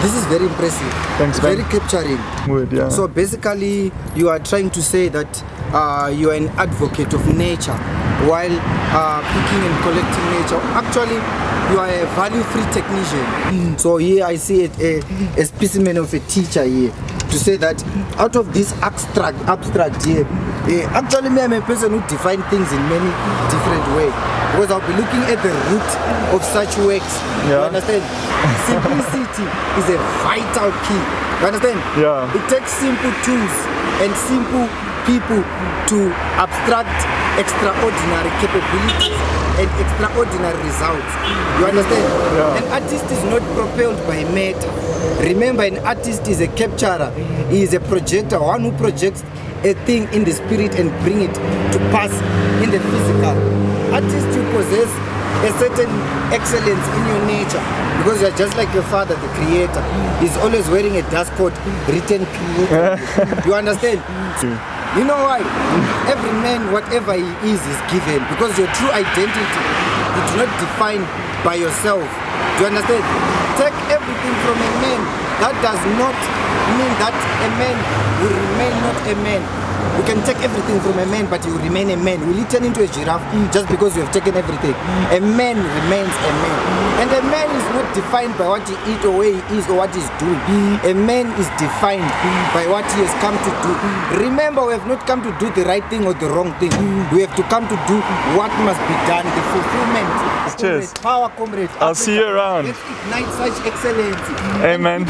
This is very impressive. Thanks, man. Very capturing. Wood, yeah. So basically, you are trying to say that you are an advocate of nature while picking and collecting nature. Actually, you are a value-free technician. So here I see a specimen of a teacher here to say that out of this abstract here, actually me, I'm a person who defines things in many different ways, because I'll be looking at the root of such works. Yeah. You understand? Simplicity is a vital key. You understand? Yeah. It takes simple tools and simple people to abstract extraordinary capabilities and extraordinary results. You understand? Yeah. An artist is not propelled by matter. Remember, an artist is a capturer. He is a projector, one who projects a thing in the spirit and bring it to pass in the physical. Artists, you possess a certain excellence in your nature, because you're just like your father, the creator. He's always wearing a dust coat written creator. You understand? You know why? Every man, whatever he is given, because your true identity, you do not define by yourself. Do you understand? Take everything from a man. That does not mean that a man will remain not a man. You can take everything from a man, but you will remain a man. Will he turn into a giraffe just because you have taken everything? A man remains a man. And a man is not defined by what he eats or where he is or what he's doing. A man is defined by what he has come to do. Remember, we have not come to do the right thing or the wrong thing. We have to come to do what must be done, the fulfillment. Cheers. Comrade, power, comrade. I'll see you around. Let's ignite such excellence. Amen.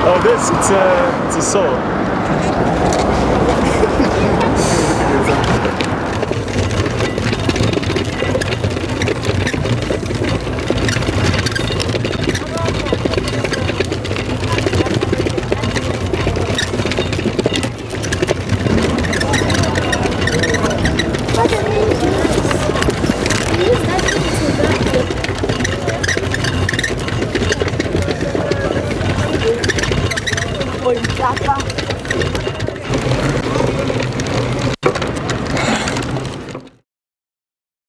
Oh, this, it's a saw. Oi, Japa.